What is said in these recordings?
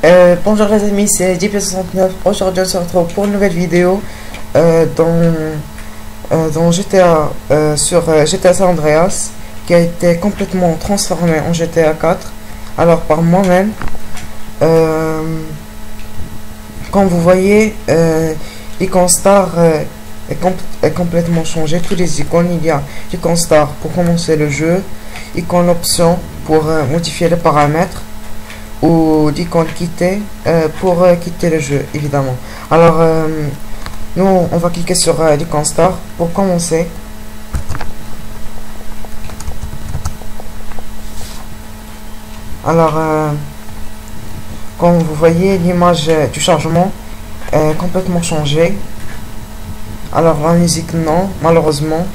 Bonjour les amis, c'est JP69. Aujourd'hui on se retrouve pour une nouvelle vidéo dans GTA, sur GTA San Andreas, qui a été complètement transformé en GTA 4. Alors par moi-même, comme vous voyez, l'icône star est complètement changé. Tous les icônes, il y a l'icône star pour commencer le jeu, icône option pour modifier les paramètres, ou d'icône quitter pour quitter le jeu, évidemment. Alors nous on va cliquer sur l'icône star pour commencer. Alors comme vous voyez, l'image du chargement est complètement changée. Alors la musique, non, malheureusement.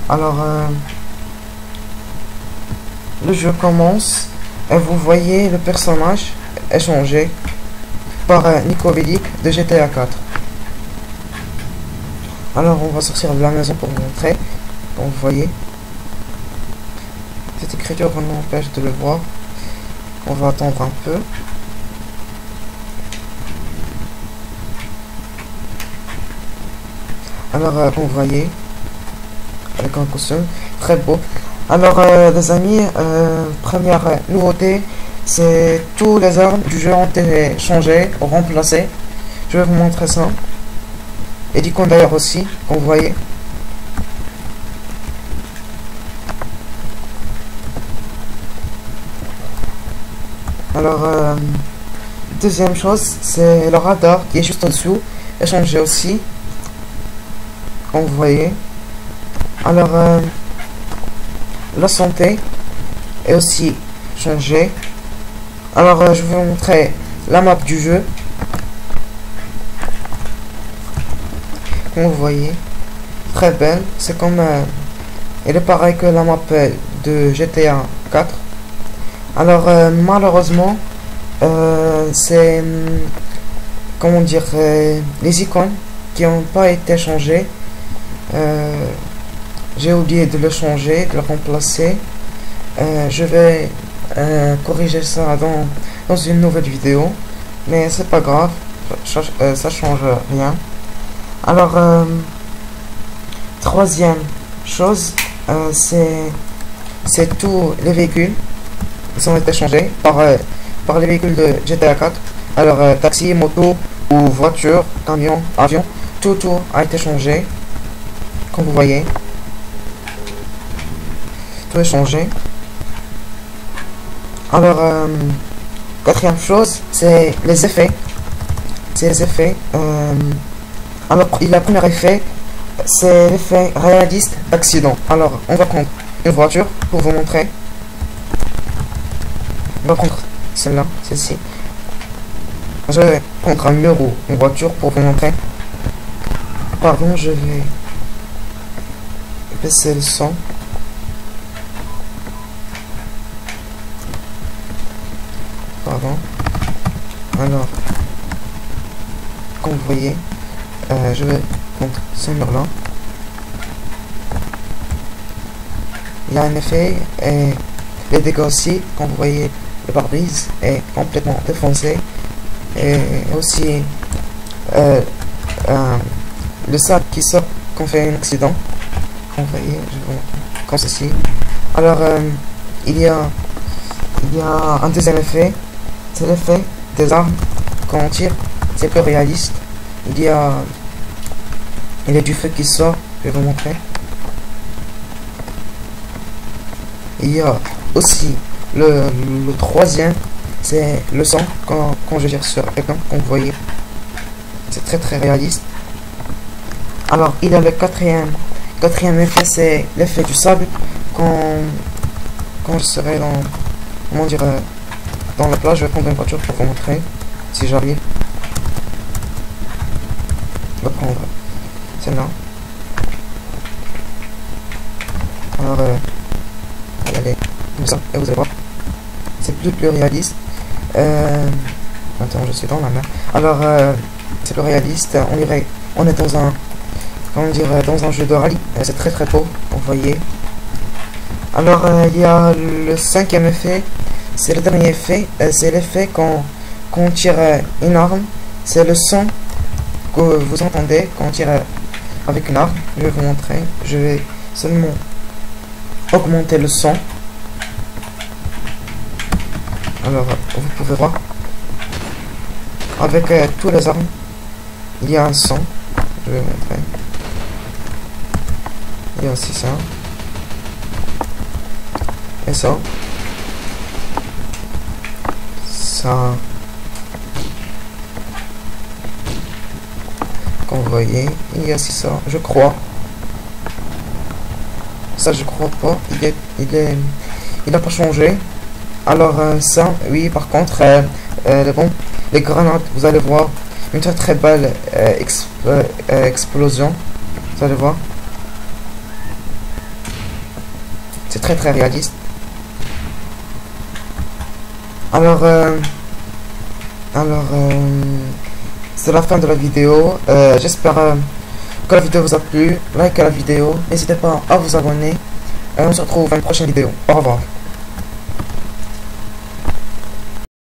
Alors le jeu commence et vous voyez le personnage est changé par Niko Bellic de GTA 4. Alors on va sortir de la maison pour vous montrer. Comme vous voyez, cette écriture nous empêche de le voir. On va attendre un peu. Alors comme vous voyez, avec un costume très beau. Alors les amis, première nouveauté, c'est tous les armes du jeu ont été changées ou remplacées. Je vais vous montrer ça. Et d'icônes d'ailleurs aussi, comme vous voyez. Alors deuxième chose, c'est le radar qui est juste en dessous, est changé aussi, comme vous voyez. Alors la santé est aussi changée. Alors je vais vous montrer la map du jeu. Comme vous voyez, très belle. C'est comme elle est pareil que la map de GTA 4. Alors malheureusement c'est comment dire, les icônes qui n'ont pas été changées. J'ai oublié de le changer, de le remplacer. Je vais corriger ça dans une nouvelle vidéo, mais c'est pas grave, ça change rien. Alors troisième chose, c'est tous les véhicules qui ont été changés par les véhicules de GTA 4. Alors taxi, moto ou voiture, camion, avion, tout a été changé, comme vous voyez. Tout est changé. Alors quatrième chose, c'est les effets. Alors le premier effet, c'est l'effet réaliste d'accident. Alors on va prendre une voiture pour vous montrer. On va prendre celle-là, celle-ci. Je vais prendre un mur ou une voiture pour vous montrer. Pardon, je vais baisser le son. Pardon. Alors, comme vous voyez, je vais prendre ce mur là. Il y a un effet et les dégâts aussi. Comme vous voyez, le pare-brise est complètement défoncé, et aussi le sac qui sort quand on fait un accident. Comme vous voyez, je vous montre comme ceci. Alors il y a un deuxième effet, c'est l'effet des armes quand on tire, c'est plus réaliste. Il y a du feu qui sort, je vais vous montrer. Il y a aussi le troisième, c'est le sang quand je tire sur quelqu'un, comme vous voyez. C'est très réaliste. Alors il y a le quatrième effet, c'est l'effet du sable quand je serai dans, comment dire, dans la plage. Je vais prendre une voiture pour vous montrer si j'arrive. Je vais prendre celle-là. Alors allez, comme ça, et vous allez voir, c'est plus réaliste. Maintenant je suis dans la mer. Alors c'est plus réaliste. On est dans un, comment dire, dans un jeu de rallye. C'est très beau, vous voyez. Alors il y a le cinquième effet, c'est le dernier effet. C'est l'effet quand on tire une arme. C'est le son que vous entendez quand on tire avec une arme. Je vais vous montrer. Je vais seulement augmenter le son. Alors, vous pouvez voir. Avec tous les armes, il y a un son. Je vais vous montrer. Il y a aussi ça. Et ça. Ça. Comme vous voyez, il y a aussi ça. Je crois. Ça, je crois pas. Il n'a pas changé. Alors, ça, oui, par contre, les grenades, vous allez voir une très belle explosion. Vous allez voir. C'est très réaliste. Alors, c'est la fin de la vidéo. J'espère que la vidéo vous a plu. Likez la vidéo. N'hésitez pas à vous abonner. On se retrouve dans une prochaine vidéo. Au revoir.